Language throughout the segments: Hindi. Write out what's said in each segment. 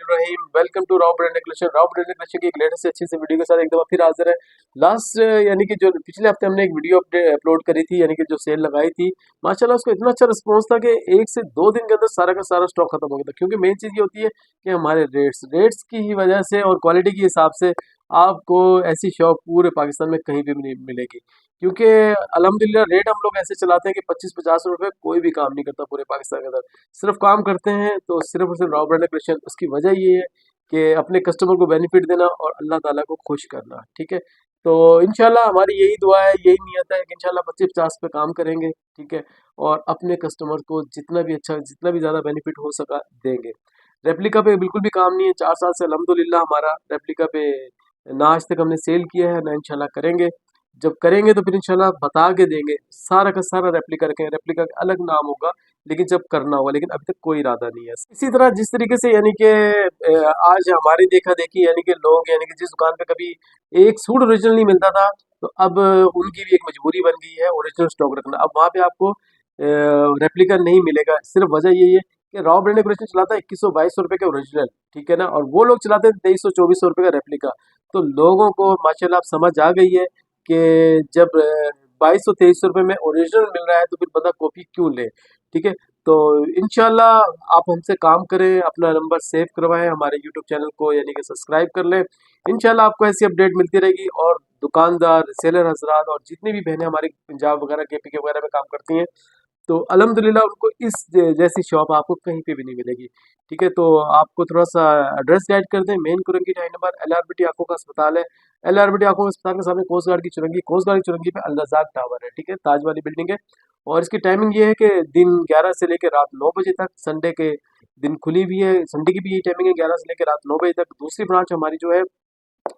Rahim. Welcome to Rao brand collection. Rao brand collection की एक लेटेस्ट अच्छी सी वीडियो के साथ एक दफा फिर हाजिर है। लास्ट यानी कि जो पिछले हफ्ते हमने एक वीडियो अपलोड करी थी, यानी कि जो सेल लगाई थी, माशाल्लाह उसको इतना अच्छा रिस्पॉन्स था कि 1 से 2 दिन के अंदर सारा का सारा स्टॉक खत्म हो गया था। क्योंकि मेन चीज़ ये होती है कि हमारे रेट्स की ही वजह से और क्वालिटी के हिसाब से आपको ऐसी शॉप पूरे पाकिस्तान में कहीं भी नहीं मिलेगी। क्योंकि अल्हम्दुलिल्लाह रेट हम लोग ऐसे चलाते हैं कि 25-50 रुपए कोई भी काम नहीं करता पूरे पाकिस्तान के अंदर। सिर्फ काम करते हैं तो सिर्फ और सिर्फ राव ब्रांड क्रिएशन। उसकी वजह ये है कि अपने कस्टमर को बेनिफिट देना और अल्लाह ताला को खुश करना। ठीक है, तो इंशाल्लाह हमारी यही दुआ है, यही नियत है कि इंशाल्लाह 25-50 पे काम करेंगे। ठीक है, और अपने कस्टमर को जितना भी अच्छा, जितना भी ज़्यादा बेनिफिट हो सका देंगे। रेप्लिका पे बिल्कुल भी काम नहीं है। 4 साल से अल्हम्दुलिल्लाह हमारा रेप्लिका पे ना आज तक हमने सेल किया है, ना इंशाल्लाह करेंगे। जब करेंगे तो फिर इंशाल्लाह बता के देंगे। सारा का सारा रेप्लिका रखेंगे, रेप्लिका का अलग नाम होगा लेकिन जब करना होगा, लेकिन अभी तक कोई इरादा नहीं है। इसी तरह जिस तरीके से यानी कि आज हमारी देखा देखी यानी कि लोग, यानी कि जिस दुकान पे कभी एक सूट ओरिजिनल नहीं मिलता था, तो अब उनकी भी एक मजबूरी बन गई है ओरिजिनल स्टॉक रखना। अब वहाँ पे आपको रेप्लिका नहीं मिलेगा। सिर्फ वजह यही है कि रॉ ब्रांड डेकोरेशन चलाता है 2100-2200 रुपए के ओरिजिनल, ठीक है ना, और वो लोग चलाते हैं 2300-2400 रुपए का रेप्लिका। तो लोगों को माशाल्लाह अब समझ आ गई है कि जब 2200-2300 रुपए में ओरिजिनल मिल रहा है तो फिर बंदा कॉपी क्यों ले। ठीक है, तो इंशाल्लाह आप हमसे काम करें, अपना नंबर सेव करवाएं, हमारे यूट्यूब चैनल को यानी कि सब्सक्राइब कर लें। इंशाल्लाह आपको ऐसी अपडेट मिलती रहेगी। और दुकानदार, सेलर हजरात और जितनी भी बहनें हमारी पंजाब वगैरह केपीके वगैरह में काम करती हैं, तो अल्हम्दुलिल्लाह उनको इस जैसी शॉप आपको कहीं पे भी नहीं मिलेगी। ठीक है, तो आपको थोड़ा सा एड्रेस गाइड कर दें। मेन कुरंगी 2.5 नंबर LRBT आंखों का अस्पताल है। LRBT आंखों के अस्पताल के सामने कोस्ट गार्ड की चुरंगी, कोस्ट गार्ड की चुरंगी पे अल रज़ाक टावर है। ठीक है, ताज वाली बिल्डिंग है। और इसकी टाइमिंग ये है कि दिन 11 से लेकर रात 9 बजे तक। संडे के दिन खुली भी है, संडे की भी यही टाइमिंग है, 11 से लेकर रात 9 बजे तक। दूसरी ब्रांच हमारी जो है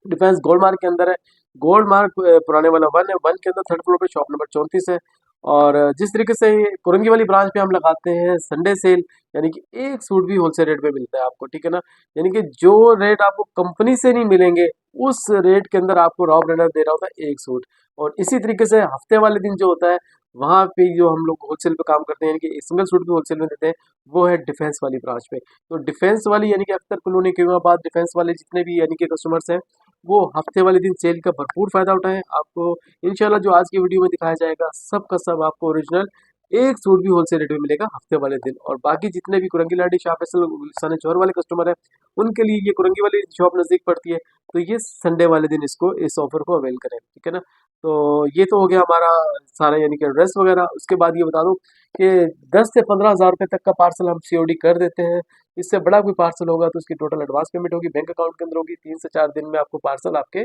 डिफेंस गोल्ड मार्क के अंदर है। गोल्ड मार्क पुराने वाला 1 है, 1 के अंदर 3rd फ्लोर पे शॉप नंबर 34 है। और जिस तरीके से ये कुरंगी वाली ब्रांच पे हम लगाते हैं संडे सेल, यानी कि एक सूट भी होलसेल रेट पे मिलता है आपको। ठीक है ना, यानी कि जो रेट आपको कंपनी से नहीं मिलेंगे उस रेट के अंदर आपको रॉ ब्रांडर दे रहा होता है एक सूट। और इसी तरीके से हफ्ते वाले दिन जो होता है, वहाँ पे जो हम लोग होलसेल पे काम करते हैं, यानी कि सिंगल सूट भी होलसेल में देते हैं, वो है डिफेंस वाली ब्रांच पे। तो डिफेंस वाली यानी कि अख्तर कॉलोनी के बाद डिफेंस वाले जितने भी यानी कि कस्टमर्स हैं, वो हफ्ते वाले दिन सेल का भरपूर फायदा उठाएं। आपको इंशाल्लाह जो आज की वीडियो में दिखाया जाएगा सब का सब आपको ओरिजिनल एक सूट भी होलसेल रेट में मिलेगा हफ्ते वाले दिन। और बाकी जितने भी कुरंगी लाडी शाह फैसल गुलशन चौर वाले कस्टमर है, उनके लिए ये कुरंगी वाली शॉप नज़दीक पड़ती है, तो ये संडे वाले दिन इसको, इस ऑफर को अवेल करें। ठीक है ना, तो ये तो हो गया हमारा सारा यानी कि एड्रेस वगैरह। उसके बाद ये बता दूं कि 10 से 15 हज़ार रुपये तक का पार्सल हम COD कर देते हैं। इससे बड़ा कोई पार्सल होगा तो उसकी टोटल एडवांस पेमेंट होगी, बैंक अकाउंट के अंदर होगी। 3 से 4 दिन में आपको पार्सल आपके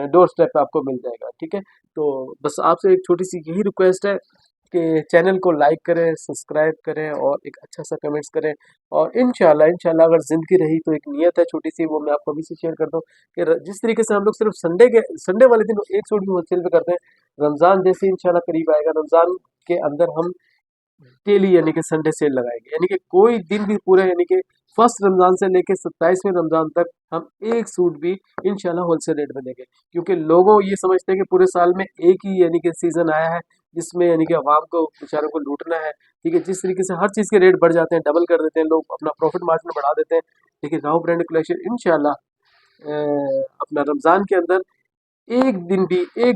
डोर स्टेप पे आपको मिल जाएगा। ठीक है, तो बस आपसे एक छोटी सी यही रिक्वेस्ट है कि चैनल को लाइक करें, सब्सक्राइब करें और एक अच्छा सा कमेंट्स करें। और इंशाल्लाह इंशाल्लाह अगर ज़िंदगी रही तो एक नियत है छोटी सी, वो मैं आपको अभी से शेयर करता हूँ कि जिस तरीके से हम लोग सिर्फ संडे वाले दिन एक सूट भी होलसेल पे करते हैं, रमज़ान जैसे इंशाल्लाह करीब आएगा, रमज़ान के अंदर हम डेली यानी कि संडे सेल लगाएंगे। यानी कि कोई दिन भी पूरा, यानी कि फर्स्ट रमज़ान से लेके 27वें रमज़ान तक हम एक सूट भी इंशाल्लाह होलसेल रेट में देंगे। क्योंकि लोगों ये समझते हैं कि पूरे साल में एक ही यानी कि सीज़न आया है जिसमें यानी कि अवाम को, बेचारों को लूटना है। ठीक है, जिस तरीके से हर चीज़ के रेट बढ़ जाते हैं, डबल कर देते हैं लोग, अपना प्रॉफिट मार्जिन बढ़ा देते हैं। लेकिन राव ब्रांड कलेक्शन इंशाल्लाह अपना रमज़ान के अंदर एक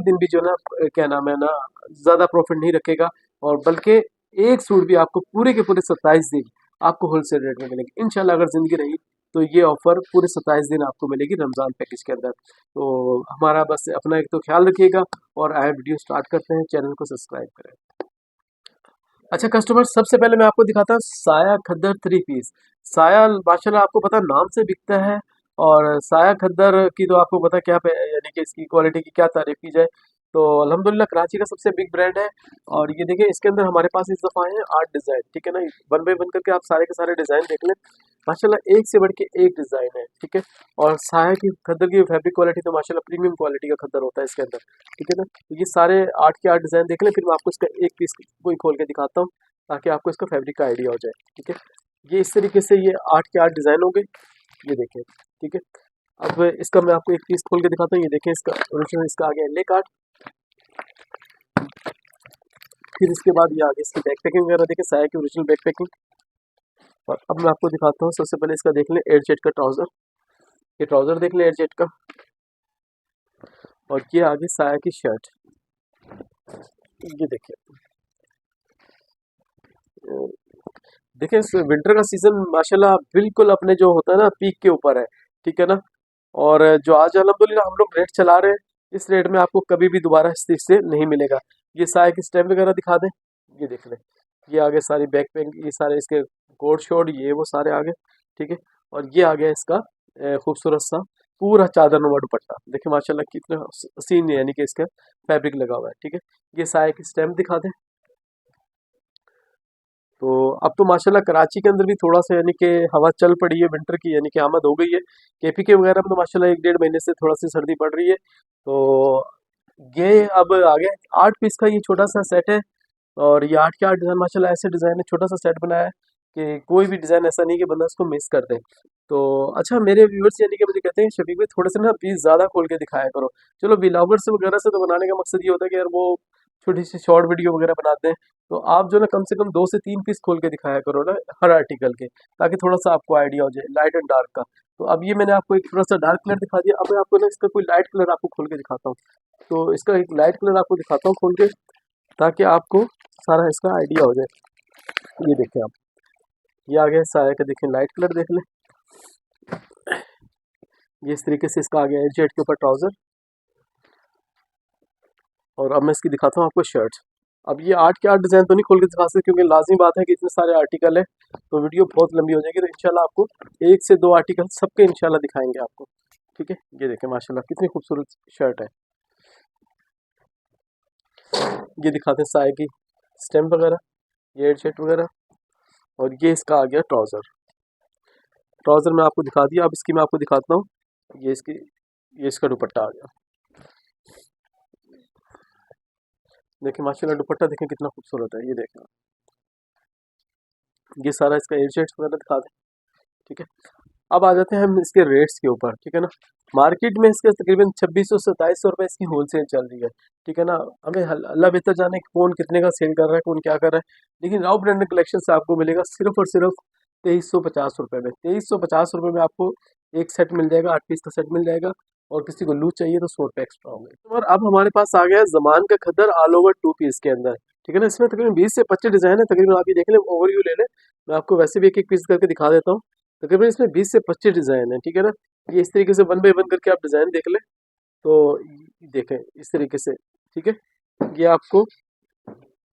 दिन भी जो ना क्या नाम है ना, ज़्यादा प्रॉफिट नहीं रखेगा। और बल्कि एक सूट भी आपको पूरे के पूरे 27 दिन आपको होलसेल रेट में मिलेगी इंशाल्लाह। अगर ज़िंदगी रही तो ये ऑफ़र पूरे 27 दिन आपको मिलेगी रमज़ान पैकेज के अंदर। तो हमारा बस अपना एक तो ख्याल रखिएगा और आए वीडियो स्टार्ट करते हैं, चैनल को सब्सक्राइब करें। अच्छा कस्टमर, सबसे पहले मैं आपको दिखाता हूँ साया खद्दर 3 पीस। साया माशाल्लाह आपको पता नाम से बिकता है। और साया खद्दर की तो आपको पता क्या यानी कि इसकी क्वालिटी की क्या तारीफ की जाए। तो अल्हम्दुलिल्लाह कराची का सबसे बिग ब्रांड है। और ये देखिए इसके अंदर हमारे पास इस दफ़ा है 8 डिज़ाइन। ठीक है ना, वन बाई वन करके आप सारे के सारे डिज़ाइन देख लें। माशाल्लाह एक से बढ़ के एक डिज़ाइन है। ठीक है, और साया की खद्दर की फैब्रिक क्वालिटी तो माशाल्लाह प्रीमियम क्वालिटी का खद्दर होता है इसके अंदर। ठीक है ना, तो ये सारे 8 के 8 डिज़ाइन देख लें, फिर मैं आपको इसका एक पीस कोई खोल के दिखाता हूँ ताकि आपको इसका फैब्रिक का आइडिया हो जाए। ठीक है, ये इस तरीके से ये 8 के 8 डिज़ाइन हो गए, ये देखें। ठीक है, अब इसका मैं आपको एक पीस खोल के दिखाता हूँ। ये देखें इसका ओरिजिनल, इसका आगे एले कार्ड, फिर इसके बाद ये आगे इसकी बैक पैकिंग वगैरह देखें, साया की ओरिजिनल बैक पैकिंग। और अब मैं आपको दिखाता हूँ, सबसे पहले इसका देख लें एयरजेट का ट्राउज़र। ये ट्राउज़र देख लें एयरजेट का, और ये आगे साया की शर्ट। ये देखिए, देखिए इस विंटर का सीज़न माशाल्लाह बिल्कुल अपने जो होता है ना पीक के ऊपर है, ठीक है ना। और जो आज अल्हम्दुलिल्लाह हम लोग रेट चला रहे हैं, इस रेट में आपको कभी भी दोबारा इस चीज़ से नहीं मिलेगा। ये साया की स्टेम वगैरह दिखा दें, ये देख लें, ये आगे सारी बैक पैक, ये सारे इसके कोट शॉर्ट, ये वो सारे आगे, ठीक है। और ये आ गया इसका खूबसूरत सा पूरा चादर नुमा दुपट्टा, देखिए माशाल्लाह कितना सीन यानी कि इसका फैब्रिक लगा हुआ है, ठीक है। ये साया की स्टेम दिखा दें। तो अब तो माशाल्लाह कराची के अंदर भी थोड़ा सा यानी कि हवा चल पड़ी है विंटर की, यानी कि आमद हो गई है। केपीके वगैरह में तो माशाल्लाह 1 डेढ़ महीने से थोड़ा सी सर्दी पड़ रही है। तो ये अब आ गया 8 पीस का ये छोटा सा सेट है, और ये 8 के 8 डिज़ाइन माशाल्लाह ऐसे डिज़ाइन है, छोटा सा सेट बनाया है कि कोई भी डिज़ाइन ऐसा नहीं कि बंदा उसको मिस कर दे। तो अच्छा, मेरे व्यूअर्स यानी कि मुझे कहते हैं शफीक भाई थोड़े से ना पीस ज़्यादा खोल के दिखाया करो। चलो व्लॉगर्स वगैरह से तो बनाने का मकसद ये होता है कि यार वो छोटी सी शॉर्ट वीडियो वगैरह बनाते हैं, तो आप जो ना कम से कम 2 से 3 पीस खोल के दिखाया करो ना हर आर्टिकल के, ताकि थोड़ा सा आपको आइडिया हो जाए लाइट एंड डार्क का। तो अब ये मैंने आपको एक थोड़ा सा डार्क कलर दिखा दिया, अब मैं आपको ना इसका कोई लाइट कलर आपको खोल के दिखाता हूँ। तो इसका एक लाइट कलर आपको दिखाता हूँ खोल के, ताकि आपको सारा इसका आइडिया हो जाए। ये देखें आप, ये आ गया साया का, देखें लाइट कलर देख लें। ये इस तरीके से इसका आ गया एयरजेट के ऊपर ट्राउज़र। और अब मैं इसकी दिखाता हूँ आपको शर्ट। अब ये 8 के 8 डिज़ाइन तो नहीं खोल के दिखा सकते, क्योंकि लाजमी बात है कि इतने सारे आर्टिकल है तो वीडियो बहुत लंबी हो जाएगी। तो इंशाल्लाह आपको 1 से 2 आर्टिकल सबके इंशाल्लाह दिखाएंगे आपको, ठीक है। ये देखें माशाल्लाह कितनी खूबसूरत शर्ट है। ये दिखाते हैं साया की स्टेम वगैरह, ये हेड शर्ट वगैरह, और ये इसका आ गया ट्राउज़र। ट्राउज़र मैं आपको दिखा दिया, अब इसकी मैं आपको दिखाता हूँ। ये इसकी, ये इसका दुपट्टा आ गया, देखिए माशाल्लाह दुपट्टा देखें कितना खूबसूरत है। ये देखें, ये सारा इसका एयर शेड्स वगैरह दिखा दें, ठीक है। अब आ जाते हैं हम इसके रेट्स के ऊपर, ठीक है ना। मार्केट में इसके तकरीबन 2600 से 2700 रुपये इसकी होलसेल चल रही है, ठीक है ना। हमें अल्लाह बेहतर जाने कि कौन कितने का सेल कर रहा है, कौन क्या कर रहा है, लेकिन राव ब्रांड कलेक्शन से आपको मिलेगा सिर्फ और सिर्फ 2350 रुपये में। 2350 रुपये में आपको एक सेट मिल जाएगा, 8 पीस का सेट मिल जाएगा, और किसी को लूज चाहिए तो 100 रुपये एक्स्ट्रा होंगे। और अब हमारे पास आ गया है जमान का खद्दर ऑल ओवर 2 पीस के अंदर, ठीक है ना। इसमें तकरीबन 20 से 25 डिज़ाइन है, तकरीबन आप ये देख लें, ओवरव्यू ले लें। मैं आपको वैसे भी एक एक पीस करके दिखा देता हूँ। तकरीबन इसमें 20 से 25 डिज़ाइन है, ठीक है ना। ये इस तरीके से 1 बाय 1 करके आप डिज़ाइन देख लें, तो देखें इस तरीके से, ठीक है। ये आपको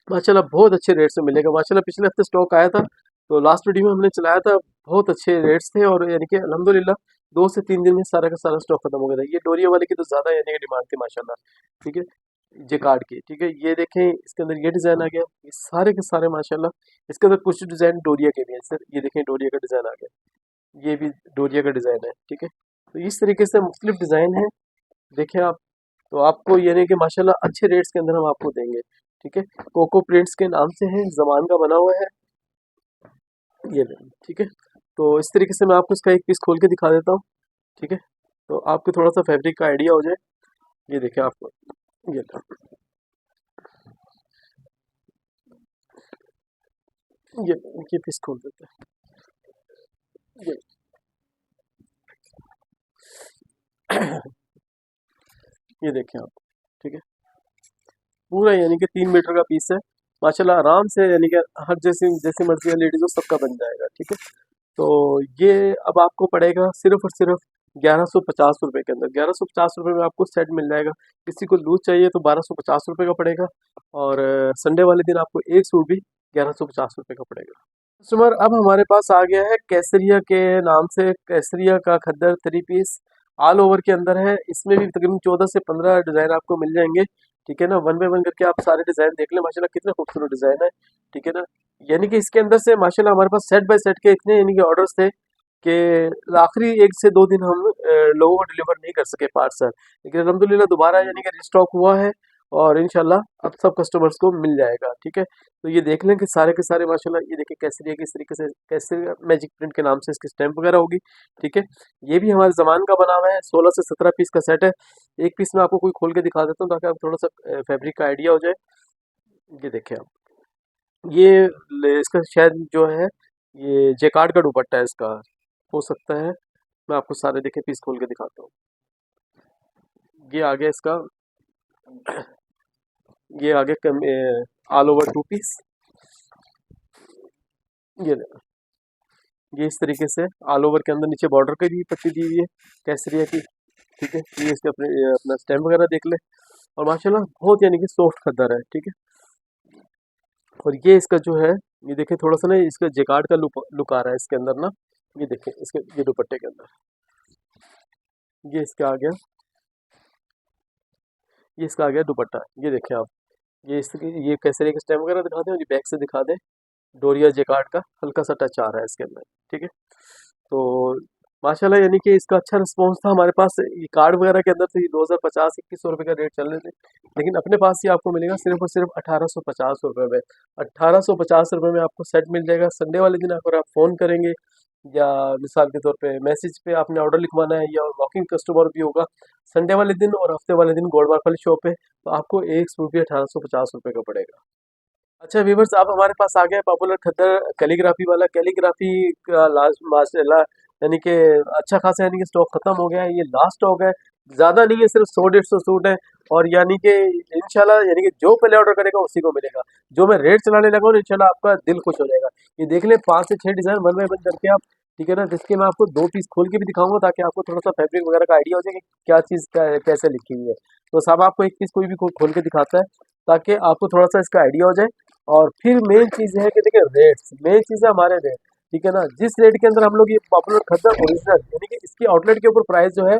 माशाल्लाह बहुत अच्छे रेट से मिलेगा। माशाल्लाह पिछले हफ्ते स्टॉक आया था, तो लास्ट वीडियो में हमने चलाया था, बहुत अच्छे रेट्स थे, और यानी कि अल्हम्दुलिल्लाह 2 से 3 दिन में सारा का सारा स्टॉक खत्म हो गया था। ये डोरिया वाले की तो ज़्यादा यानी कि डिमांड थी माशाल्लाह, ठीक है, जेकार्ड की, ठीक है। ये देखें इसके अंदर ये डिज़ाइन आ गया, ये सारे के सारे माशाल्लाह। इसके अंदर कुछ डिज़ाइन डोरिया के भी हैं सर, ये देखें डोरिया का डिज़ाइन आ गया, ये भी डोरिया का डिज़ाइन है, ठीक है। तो इस तरीके से मुख्तलिफ डिज़ाइन है, देखें आप। तो आपको यानी कि माशाल्लाह अच्छे रेट्स के अंदर हम आपको देंगे, ठीक है। कोको प्रिंट्स के नाम से है, जमान का बना हुआ है, ये लें, ठीक है। तो इस तरीके से मैं आपको इसका एक पीस खोल के दिखा देता हूँ, ठीक है, तो आपको थोड़ा सा फैब्रिक का आइडिया हो जाए। ये देखें आपको, ये लें, ये पीस खोल देते हैं, ये ये देखें आप, ठीक है। पूरा यानी कि 3 मीटर का पीस है माशाल्लाह, आराम से यानी कि हर जैसी जैसी मर्जी है लेडीज़ हो सबका बन जाएगा, ठीक है। तो ये अब आपको पड़ेगा सिर्फ और सिर्फ 1150 रुपये के अंदर। 1150 रुपये में आपको सेट मिल जाएगा। किसी को लूज चाहिए तो 1250 रुपये का पड़ेगा, और संडे वाले दिन आपको एक सूट भी 1150 रुपये का पड़ेगा। कस्टमर अब हमारे पास आ गया है केसरिया के नाम से, केसरिया का खद्दर 3 पीस ऑल ओवर के अंदर है। इसमें भी तकरीबन 14 से 15 डिज़ाइन आपको मिल जाएंगे, ठीक है ना। 1 बाय 1 करके आप सारे डिज़ाइन देख लें, माशाल्लाह कितने खूबसूरत डिज़ाइन है, ठीक है ना। यानी कि इसके अंदर से माशाल्लाह हमारे पास सेट बाय सेट के इतने यानी कि ऑर्डर्स थे कि आखिरी 1 से 2 दिन हम लोगों को डिलीवर नहीं कर सके पार्सल, लेकिन अल्हम्दुलिल्लाह दोबारा यानी कि रिस्टॉक हुआ है, और इंशाल्लाह अब सब कस्टमर्स को मिल जाएगा, ठीक है। तो ये देख लें कि सारे के सारे माशाल्लाह, ये देखिए केसरिया की इस तरीके से, केसरिया मैजिक प्रिंट के नाम से इसकी स्टैंप वगैरह होगी, ठीक है। ये भी हमारे ज़मान का बना हुआ है, 16 से 17 पीस का सेट है। एक पीस में आपको कोई खोल के दिखा देता हूँ ताकि आपको थोड़ा सा फैब्रिक का आइडिया हो जाए। ये देखें आप, ये इसका शायद जो है ये जेकार्ड का दुपट्टा है इसका, हो सकता है। मैं आपको सारे देखे पीस खोल के दिखाता हूँ। ये आ गया इसका, ये आ गया ऑल ओवर टू पीस। ये ये इस तरीके से ऑल ओवर के अंदर नीचे बॉर्डर की भी पट्टी दी हुई है केसरिया की, ठीक है। ये इसके अपना स्टैम्प वगैरह देख ले, और माशाल्लाह बहुत यानी कि सॉफ्ट खद्दर है, ठीक है। और ये इसका जो है, ये देखें थोड़ा सा ना इसका जेकार्ड का लुक आ रहा है इसके अंदर ना। ये देखें इसके, ये दुपट्टे के अंदर ये इसका आ गया, ये इसका आ गया दुपट्टा। ये देखें आप, ये केसरिया के स्टैम्प वगैरह दिखा दें, और ये बैक से दिखा दें, डोरिया जेकार्ड का हल्का सा टच आ रहा है इसके अंदर, ठीक है। तो माशाल्लाह यानी कि इसका अच्छा रिस्पॉन्स था हमारे पास। ये कार्ड वगैरह के अंदर तो ये 2050-2100 रुपये का रेट चल रहे थे, लेकिन अपने पास ये आपको मिलेगा सिर्फ और सिर्फ 1850 रुपये में। 1850 रुपये में आपको सेट मिल जाएगा। संडे वाले दिन अगर आप फ़ोन करेंगे, या मिसाल के तौर पे मैसेज पे आपने ऑर्डर लिखवाना है, या वॉकिंग कस्टमर भी होगा संडे वाले दिन और हफ्ते वाले दिन गोल्ड मार्क वाली शॉप पे, तो आपको एक सूट भी 1850 रुपये का पड़ेगा। अच्छा व्यूवर्स, आप हमारे पास आ गए पॉपुलर खद्दर कैलीग्राफी वाला। कैलीग्राफी का लास्ट माशाल्लाह यानी कि अच्छा खासा यानी कि स्टॉक खत्म हो गया है, ये लास्ट स्टॉक है, ज़्यादा नहीं है, सिर्फ 100-150 सूट है। और यानी कि इंशाल्लाह यानी कि जो पहले ऑर्डर करेगा उसी को मिलेगा। जो मैं रेट चलाने लगा हूँ इंशाल्लाह आपका दिल खुश हो जाएगा। ये देख लें 5 से 6 डिज़ाइन वन बाय वन करके आप, ठीक है ना, जिसके मैं आपको 2 पीस खोल के भी दिखाऊंगा, ताकि आपको थोड़ा सा फैब्रिक वगैरह का आइडिया हो जाए कि क्या चीज़ कैसे लिखी हुई है। तो साहब आपको एक पीस कोई भी खोल के दिखाता है, ताकि आपको थोड़ा सा इसका आइडिया हो जाए। और फिर मेन चीज़ है कि देखिए रेट्स, मेन चीज़ है हमारे रेट, ठीक है ना। जिस रेट के अंदर हम लोग ये पॉपुलर खद्दर ओरिजिनल यानी कि इसकी आउटलेट के ऊपर प्राइस जो है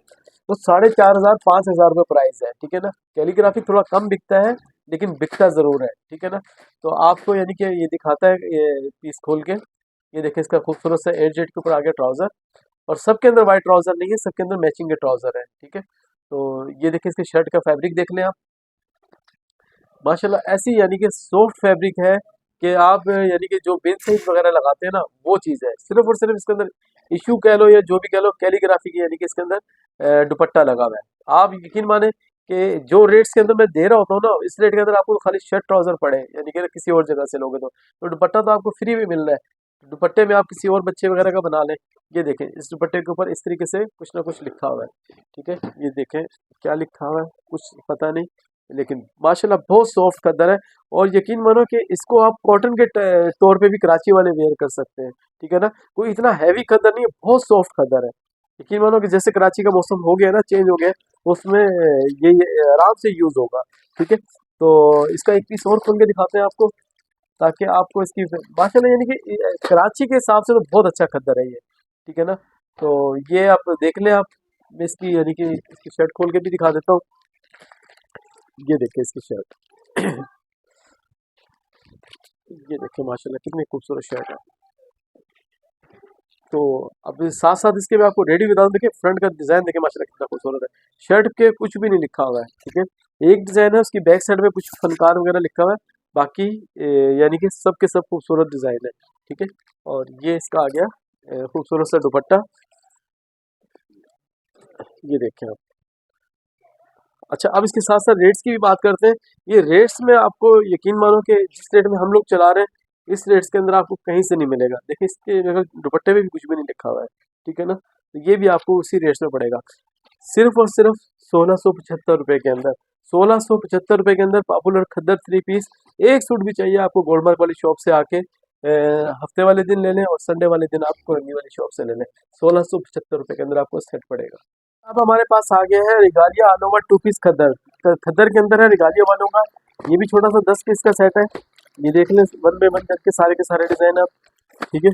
वो 4500-5000 रुपये प्राइस है, ठीक है ना। कैलीग्राफी थोड़ा कम बिकता है, लेकिन बिकता ज़रूर है, ठीक है ना। तो आपको यानी कि ये दिखाता है ये पीस खोल के, ये देखिए इसका खूबसूरत सा एज जेट के ऊपर आ गया ट्राउज़र। और सबके अंदर वाइट ट्राउज़र नहीं है, सबके अंदर मैचिंग के ट्राउज़र है, ठीक है। तो ये देखिए इसके शर्ट का फैब्रिक देख लें आप, माशाल्लाह ऐसी यानी कि सॉफ्ट फैब्रिक है कि आप यानी कि जो बेल साइज वगैरह लगाते हैं ना, वो चीज़ है। सिर्फ और सिर्फ इसके अंदर इशू कह लो या जो भी कह लो, कैलीग्राफी की यानी कि इसके अंदर दुपट्टा लगा हुआ है। आप यकीन माने कि जो रेट्स के अंदर मैं दे रहा होता हूँ ना, इस रेट के अंदर आपको खाली शर्ट ट्राउजर पड़े यानी कि किसी और जगह से लोगे तो दुपट्टा तो आपको फ्री में मिल रहा है। दुपट्टे में आप किसी और बच्चे वगैरह का बना लें। ये देखें इस दुपट्टे के ऊपर इस तरीके से कुछ ना कुछ लिखा हुआ है, ठीक है। ये देखें क्या लिखा हुआ है, कुछ पता नहीं, लेकिन माशाल्लाह बहुत सॉफ्ट खद्दर है। और यकीन मानो कि इसको आप कॉटन के तौर पे भी कराची वाले वेयर कर सकते हैं, ठीक है ना। कोई इतना हैवी खद्दर नहीं है, बहुत सॉफ्ट खद्दर है। यकीन मानो कि जैसे कराची का मौसम हो गया ना, चेंज हो गया, उसमें ये आराम से यूज होगा, ठीक है। तो इसका एक पीस और खोल के दिखाते हैं आपको, ताकि आपको इसकी माशाल्लाह यानी कि कराची के हिसाब से तो बहुत अच्छा खद्दर है ये, ठीक है ना। तो ये आप देख लें आप, मैं इसकी यानी कि इसकी शर्ट खोल के भी दिखा देता हूँ। ये देखिए इसकी शर्ट, ये देखिए माशाल्लाह कितनी खूबसूरत शर्ट है। तो अब साथ साथ इसके मैं आपको रेडी बता दूं, देखिए फ्रंट का डिज़ाइन देखिए माशाल्लाह कितना खूबसूरत है। शर्ट के कुछ भी नहीं लिखा हुआ है, ठीक है। एक डिज़ाइन है उसकी बैक साइड में कुछ फनकार वगैरह लिखा हुआ है, बाकी यानी कि सब के सब खूबसूरत डिज़ाइन है, ठीक है। और ये इसका आ गया खूबसूरत सा दुपट्टा, ये देखें आप। अच्छा अब इसके साथ साथ रेट्स की भी बात करते हैं। ये रेट्स में आपको यकीन मानो कि जिस रेट में हम लोग चला रहे हैं, इस रेट्स के अंदर आपको कहीं से नहीं मिलेगा। देखिए इसके अगर दुपट्टे में भी कुछ भी नहीं लिखा हुआ है, ठीक है ना। तो ये भी आपको उसी रेट्स में पड़ेगा, सिर्फ और सिर्फ 1675 रुपये के अंदर। 1675 रुपये के अंदर पॉपुलर खद्दर थ्री पीस। एक सूट भी चाहिए आपको गोल्डमार्क वाली शॉप से आके हफ्ते वाले दिन ले लें, और संडे वाले दिन आपको रंगी वाली शॉप से ले लें। 1675 रुपये के अंदर आपको सेट पड़ेगा। अब हमारे पास आ गया है regalia all over two piece खद्दर। खद्दर के अंदर है रिगालिया वालों का, ये भी छोटा सा 10 पीस का सेट है। ये देख लें वन बाय वन करके सारे के सारे डिजाइन आप, ठीक है।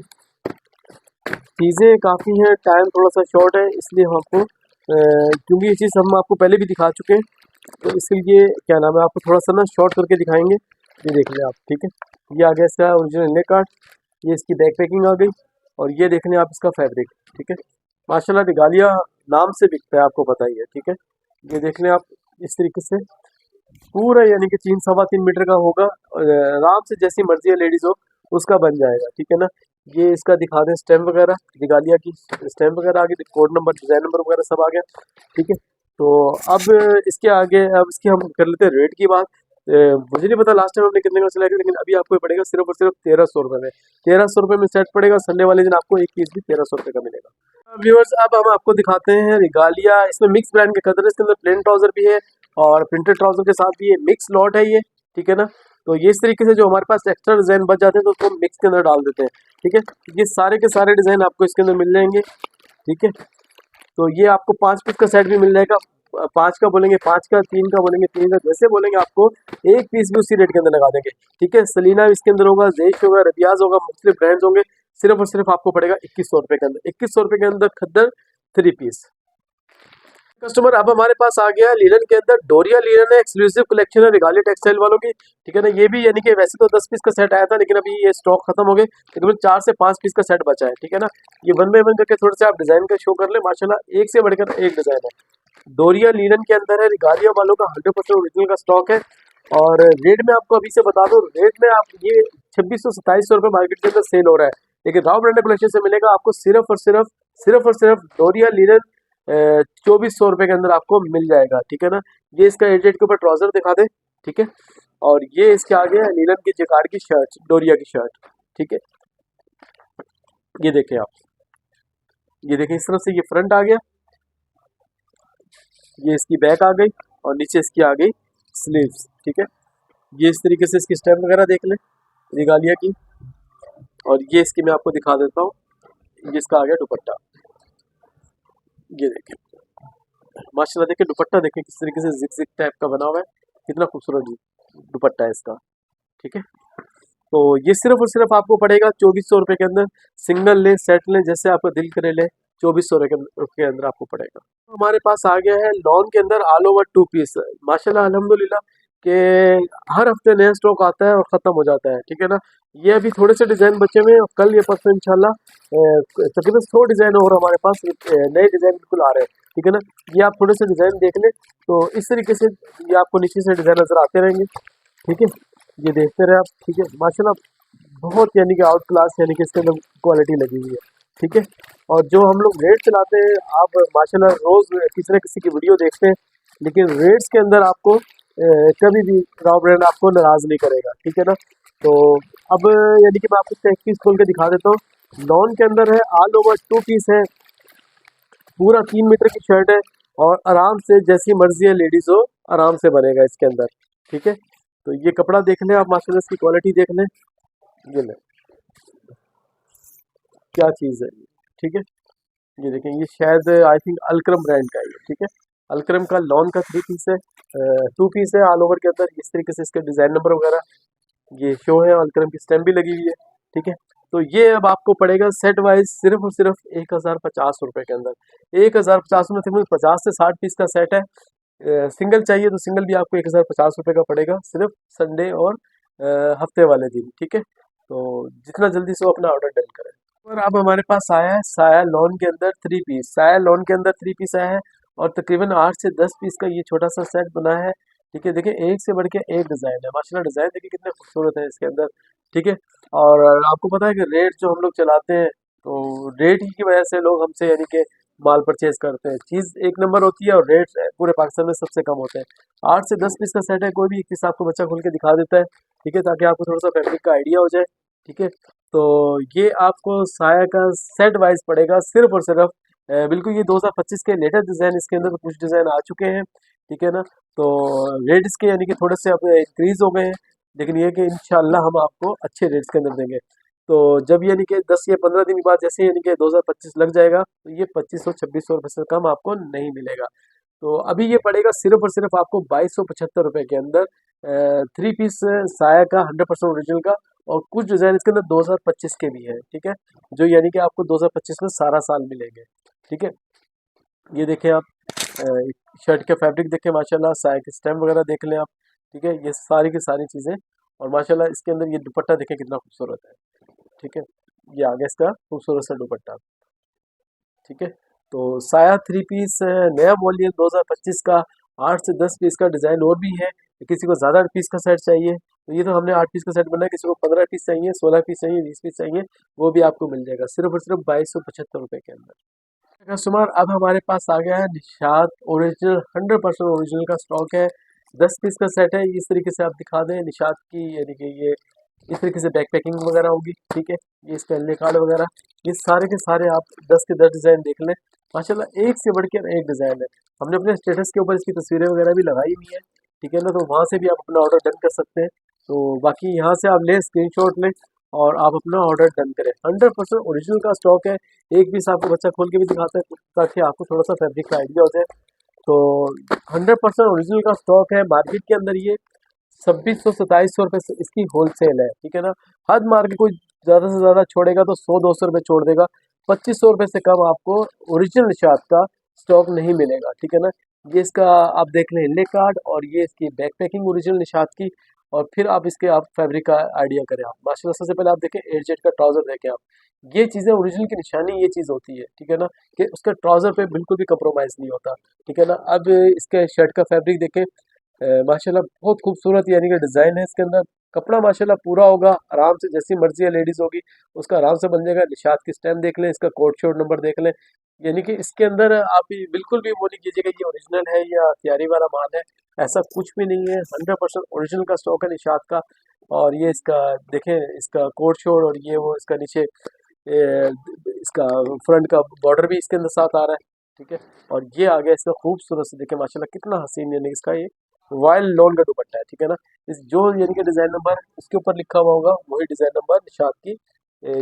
चीज़ें काफ़ी हैं, टाइम थोड़ा सा शॉर्ट है, इसलिए हम आपको क्योंकि ये चीज़ हम आपको पहले भी दिखा चुके हैं, तो इसलिए क्या नाम है आपको थोड़ा सा ना शॉर्ट करके दिखाएंगे। ये देख लें आप, ठीक है। ये आ गया इसका ओरिजिनल नेक कार्ड, ये इसकी बैक पैकिंग आ गई, और ये देख लें आप इसका फैब्रिक, ठीक है। माशाल्लाह रिगालिया नाम से बिकता है, आपको पता ही है, ठीक है। ये देख लें आप इस तरीके से पूरा यानी कि 3-3.25 मीटर का होगा, और आराम से जैसी मर्जी है लेडीज हो उसका बन जाएगा, ठीक है ना। ये इसका दिखा दें स्टैम्प वगैरह, रिगालिया की स्टैम्प वगैरह आ गई, कोड नंबर डिज़ाइन नंबर वगैरह सब आ गया, ठीक है। तो अब इसके आगे अब इसकी हम कर लेते हैं रेट की बात। मुझे नहीं पता लास्ट टाइम हमने कितने का सिलाया था, लेकिन अभी आपको ये पड़ेगा सिर्फ और सिर्फ 1300 रुपये में। 1300 रुपये में सेट पड़ेगा। संडे वाले दिन आपको एक पीस भी 1300 रुपये का मिलेगा। व्यूअर्स अब हम आपको दिखाते हैं रिगालिया। इसमें मिक्स ब्रांड के कलर है, इसके अंदर प्लेन ट्राउजर भी है और प्रिंटेड ट्राउजर के साथ भी ये मिक्स लॉट है ये, ठीक है ना। तो ये इस तरीके से जो हमारे पास एक्स्ट्रा डिजाइन बच जाते हैं तो उसको मिक्स के अंदर डाल देते हैं, ठीक है। ये सारे के सारे डिजाइन आपको इसके अंदर मिल जाएंगे, ठीक है। तो ये आपको 5 पीस का सेट भी मिल जाएगा। 5 का बोलेंगे 5 का, 3 का बोलेंगे 3 का, जैसे बोलेंगे आपको एक पीस भी उसी रेट के अंदर लगा देंगे, ठीक है। सलीना इसके अंदर होगा, जेश होगा, रबियाज होगा, मुख्तलिफ ब्रांड्स होंगे। सिर्फ और सिर्फ आपको पड़ेगा 2100 रुपये के अंदर। 2100 रुपये के अंदर खद्दर 3 पीस। कस्टमर अब हमारे पास आ गया है लीलन के अंदर। डोरिया लीलन है, एक्सक्लूसिव कलेक्शन है रिगालिया टेक्सटाइल वालों की, ठीक है ना। ये भी यानी कि वैसे तो 10 पीस का सेट आया था, लेकिन अभी ये स्टॉक खत्म हो गए, तकरीबन 4 से 5 पीस का सेट बचा है, ठीक है ना। ये वन बाय वन करके थोड़े से आप डिजाइन का शो कर ले, माशाल्लाह एक से बढ़कर एक डिजाइन है। डोरिया लीलन के अंदर है, रिगालिया वालों का 100% ओरिजिनल का स्टॉक है। और रेट में आपको अभी से बता दो, रेट में आप ये 2600-2700 रुपये मार्केट के अंदर सेल हो रहा है, लेकिन राव ब्रांड कलेक्शन से मिलेगा आपको सिर्फ और सिर्फ 2400 रुपये के अंदर आपको मिल जाएगा, ठीक है ना। ये इसका एजेट के ऊपर ट्राउजर दिखा दे, ठीक है। और ये इसके आगे है नीलम की जैकार्ड की शर्ट, डोरिया की शर्ट, ठीक है। ये देखें आप, ये देखें इस तरफ से ये फ्रंट आ गया, ये इसकी बैक आ गई और नीचे इसकी आ गई स्लीव्स, ठीक है। ये इस तरीके से इसकी स्टेप वगैरह देख लें रिगालिया की। और ये इसकी मैं आपको दिखा देता हूँ, ये इसका आ गया दुपट्टा। ये देखें माशाल्लाह, देखें दुपट्टा देखें किस तरीके से जिग जिग टाइप का बना हुआ है, कितना खूबसूरत दुपट्टा है इसका, ठीक है। तो ये सिर्फ और सिर्फ आपको पड़ेगा 2400 रुपये के अंदर। सिंगल ले सेट लें जैसे आपका दिल करे ले, 2400 रुपये के अंदर आपको पड़ेगा। हमारे पास आ गया है लॉन के अंदर ऑल ओवर 2 पीस। माशाल्लाह अल्हम्दुलिल्लाह के हर हफ्ते नया स्टॉक आता है और ख़त्म हो जाता है, ठीक है ना। ये अभी थोड़े से डिज़ाइन बचे हुए हैं और कल ये परसों इंशाल्लाह तकरीबन 100 डिज़ाइन और हमारे पास नए डिज़ाइन बिल्कुल आ रहे हैं, ठीक है ना। ये आप थोड़े से डिज़ाइन देख लें तो इस तरीके से ये आपको नीचे से डिज़ाइन नज़र आते रहेंगे, ठीक है। ये देखते रहे आप, ठीक है। माशाल्लाह बहुत यानी कि आउट क्लास यानी कि इसके अंदर क्वालिटी लगी हुई है, ठीक है। और जो हम लोग रेट चलाते हैं, आप माशाल्लाह रोज़ किसी न किसी की वीडियो देखते हैं, लेकिन रेट्स के अंदर आपको कभी भी राव ब्रांड आपको नाराज़ नहीं करेगा, ठीक है ना। तो अब यानी कि मैं आपको इसका एक पीस खोल के दिखा देता हूँ। लॉन के अंदर है, ऑल ओवर 2 पीस है, पूरा 3 मीटर की शर्ट है और आराम से जैसी मर्जी है लेडीज़ हो आराम से बनेगा इसके अंदर, ठीक है। तो ये कपड़ा देख लें आप, माशाल्लाह इसकी क्वालिटी देख लें, ये लें क्या चीज़ है, ठीक है। ये देखें, ये शायद आई थिंक अलक्रम ब्रांड का है ये, ठीक है। अलक्रम का लॉन का 3 पीस है, 2 पीस है ऑल ओवर के अंदर। इस तरीके से इसके डिज़ाइन नंबर वगैरह ये शो है, अलक्रम की स्टैम्प भी लगी हुई है, ठीक है। तो ये अब आपको पड़ेगा सेट वाइज सिर्फ और सिर्फ 1050 रुपये के अंदर। 1050 में तकरीबन 50 से 60 पीस का सेट है। सिंगल चाहिए तो सिंगल भी आपको 1050 रुपये का पड़ेगा, सिर्फ संडे और हफ्ते वाले दिन, ठीक है। तो जितना जल्दी से वो अपना ऑर्डर डन करें। और अब हमारे पास आया है साया लॉन के अंदर 3 पीस। साया लॉन के अंदर 3 पीस आया है और तकरीबन 8 से 10 पीस का ये छोटा सा सेट बना है, ठीक है। देखिए एक से बढ़ के एक डिज़ाइन है, माशाल्लाह डिज़ाइन देखिए कितने खूबसूरत है इसके अंदर, ठीक है। और आपको पता है कि रेट जो हम लोग चलाते हैं तो रेट ही की वजह से लोग हमसे यानी कि माल परचेज करते हैं। चीज़ एक नंबर होती है और रेट पूरे पाकिस्तान में सबसे कम होते हैं। 8 से 10 पीस का सेट है, कोई भी एक पीस आपको बच्चा खोल के दिखा देता है, ठीक है, ताकि आपको थोड़ा सा फैब्रिक का आइडिया हो जाए, ठीक है। तो ये आपको साया का सेट वाइज पड़ेगा सिर्फ और सिर्फ बिल्कुल ये 2025 के लेटेस्ट डिज़ाइन इसके अंदर कुछ डिज़ाइन आ चुके हैं, ठीक है ना। तो रेट इसके यानी कि थोड़े से अब इंक्रीज़ हो गए हैं, लेकिन ये कि इंशाल्लाह हम आपको अच्छे रेट्स के अंदर देंगे। तो जब यानी कि 10 या 15 दिन बाद जैसे यानी कि 2025 लग जाएगा तो ये 2500-2600 रुपये से कम आपको नहीं मिलेगा। तो अभी ये पड़ेगा सिर्फ और सिर्फ आपको 2275 रुपये के अंदर 3 पीस साया का 100% ओरिजिनल का। और कुछ डिज़ाइन इसके अंदर 2025 के भी है, ठीक है, जो यानी कि आपको 2025 में सारा साल मिलेंगे, ठीक है। ये देखें आप, शर्ट के फैब्रिक देखें माशाल्लाह, साया के स्टैम्प वगैरह देख लें आप, ठीक है। ये सारी की सारी चीज़ें और माशाल्लाह इसके अंदर ये दुपट्टा देखें कितना खूबसूरत है, ठीक है। ये आ गया इसका खूबसूरत सा दुपट्टा, ठीक है। तो साया 3 पीस नया वॉल्यूम 2025 का 8 से 10 पीस का डिज़ाइन और भी है। किसी को ज़्यादा पीस का सेट चाहिए तो ये तो हमने 8 पीस का सेट बनाया, किसी को 15 पीस चाहिए, 16 पीस चाहिए, 20 पीस चाहिए, वो भी आपको मिल जाएगा सिर्फ और सिर्फ 2275 रुपये के अंदर। कस्टमर अब हमारे पास आ गया है निशात ओरिजिनल 100% ओरिजिनल का स्टॉक है। 10 पीस का सेट है। इस तरीके से आप दिखा दें निशात की, यानी कि ये इस तरीके से बैक पैकिंग वगैरह होगी, ठीक है। ये इसका एल कार्ड वगैरह, ये सारे के सारे आप 10 के 10 डिज़ाइन देख लें। माशाल्लाह एक से बढ़ के एक डिज़ाइन है। हमने अपने स्टेटस के ऊपर इसकी तस्वीरें वगैरह भी लगाई हुई हैं, ठीक है ना, तो वहाँ से भी आप अपना ऑर्डर डन कर सकते हैं। तो बाकी यहाँ से आप लें, स्क्रीनशॉट लें और आप अपना ऑर्डर डन करें। 100% ओरिजिनल का स्टॉक है। एक पीस आपको बच्चा खोल के भी दिखाता है ताकि आपको थोड़ा सा फैब्रिक का आइडिया हो जाए। तो 100% ओरिजिनल का स्टॉक है। मार्केट के अंदर ये 2600-2700 रुपये से इसकी होलसेल है, ठीक है ना। हद मार के कोई ज़्यादा से ज़्यादा छोड़ेगा तो 100-200 रुपये छोड़ देगा। 2500 रुपये से कम आपको ओरिजिनल निशात का स्टॉक नहीं मिलेगा, ठीक है ना। ये इसका आप देख लें ले कार्ड, और ये इसकी बैक पैकिंग ओरिजिनल निशात की, और फिर आप इसके आप फैब्रिक का आइडिया करें। आप माशाल्लाह सबसे पहले आप देखें एयरजेट का ट्राउज़र देखें आप। ये चीज़ें ओरिजिनल की निशानी ये चीज़ होती है, ठीक है ना, कि उसका ट्राउज़र पे बिल्कुल भी कंप्रोमाइज़ नहीं होता, ठीक है ना। अब इसके शर्ट का फैब्रिक देखें, माशाल्लाह बहुत खूबसूरत यानी कि डिज़ाइन है इसके अंदर। कपड़ा माशाल्लाह पूरा होगा, आराम से जैसी मर्जी है लेडीज़ होगी उसका आराम से बन जाएगा। निशात की स्टैम्प देख लें, इसका कोड शोड नंबर देख लें, यानी कि इसके अंदर आप बिल्कुल भी वो नहीं कीजिएगा ये ओरिजिनल है या तैयारी वाला माल है, ऐसा कुछ भी नहीं है। 100% ओरिजिनल का स्टॉक है निशात का। और ये इसका देखें, इसका कोड शोड, और ये वो इसका नीचे इसका फ्रंट का बॉर्डर भी इसके अंदर साथ आ रहा है, ठीक है। और ये आ गया इसका खूबसूरत से, देखें माशाल्लाह कितना हसीन, यानी इसका ये वाइल्ड लोन का दुपट्टा है, ठीक है ना। इस जो यानी कि डिज़ाइन नंबर उसके ऊपर लिखा हुआ होगा वही डिज़ाइन नंबर निशात की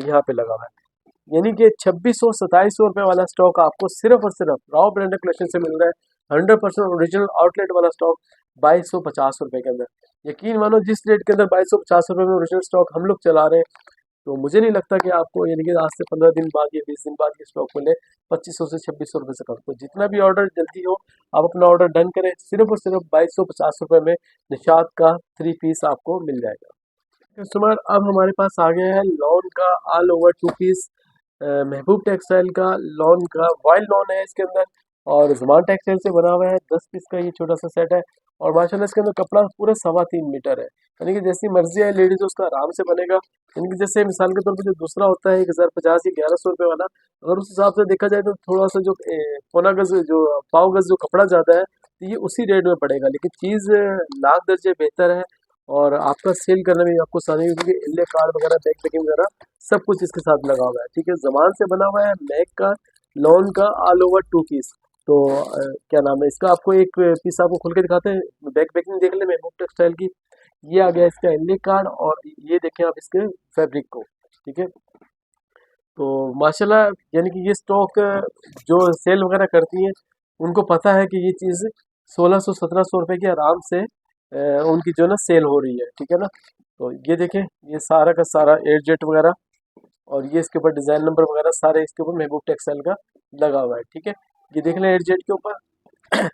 यहाँ पे लगा हुआ है। यानी कि 2600-2700 रुपये वाला स्टॉक आपको सिर्फ और सिर्फ राव ब्रांडेड कलेक्शन से मिल रहा है। 100% ओरिजिनल आउटलेट वाला स्टॉक 2250 रुपये के अंदर। यकीन मानो जिस रेट के अंदर 2250 रुपये में ओरिजिनल स्टॉक हम लोग चला रहे हैं, तो मुझे नहीं लगता कि आपको यानी कि आज से 15 दिन बाद या 20 दिन बाद ये स्टॉक मिले 2500 से 2600 रुपये से कम। तो जितना भी ऑर्डर जल्दी हो आप अपना ऑर्डर डन करें। सिर्फ और सिर्फ 2250 रुपये में निशात का 3 पीस आपको मिल जाएगा। कस्टमर अब हमारे पास आ गया है लॉन का ऑल ओवर 2 पीस, महबूब टेक्सटाइल का लॉन का वाइल्ड लॉन है इसके अंदर, और ज़मान टेक्सटाइल से बना हुआ है। 10 पीस का ये छोटा सा सेट है, और माशाल्लाह इसके अंदर कपड़ा पूरा 3.25 मीटर है, यानी कि जैसी मर्जी है लेडीज उसका आराम से बनेगा। यानी कि जैसे मिसाल के तौर पर जो दूसरा होता है 1050 या 1100 रुपये वाला, अगर उस हिसाब से देखा जाए तो थोड़ा सा जो पौना गज जो पाव गज जो कपड़ा ज़्यादा है तो ये उसी रेट में पड़ेगा, लेकिन चीज़ लाख दर्जे बेहतर है। और आपका सेल करने में भी आपको आसानी होगी, क्योंकि इले कार्ड वगैरह बैक पैकिंग वगैरह सब कुछ इसके साथ लगा हुआ है, ठीक है। ज़मान से बना हुआ है, मैक का लॉन का ऑल ओवर 2 पीस। तो क्या नाम है इसका, आपको एक पीस आपको खोल के दिखाते हैं, बैक पैकिंग देख लें महबूब टेक्सटाइल की। ये आ गया इसका इले कार्ड, और ये देखें आप इसके फैब्रिक को, ठीक है। तो माशाल्लाह यानी कि ये स्टॉक जो सेल वगैरह करती हैं उनको पता है कि ये चीज़ 1600-1700 रुपये की आराम से उनकी जो है ना सेल हो रही है, ठीक है ना। तो ये देखें, ये सारा का सारा एयरजेट वगैरह, और ये इसके ऊपर डिज़ाइन नंबर वगैरह सारे इसके ऊपर महबूब टेक्सटाइल का लगा हुआ है, ठीक है। ये देख लें एयरजेट के ऊपर।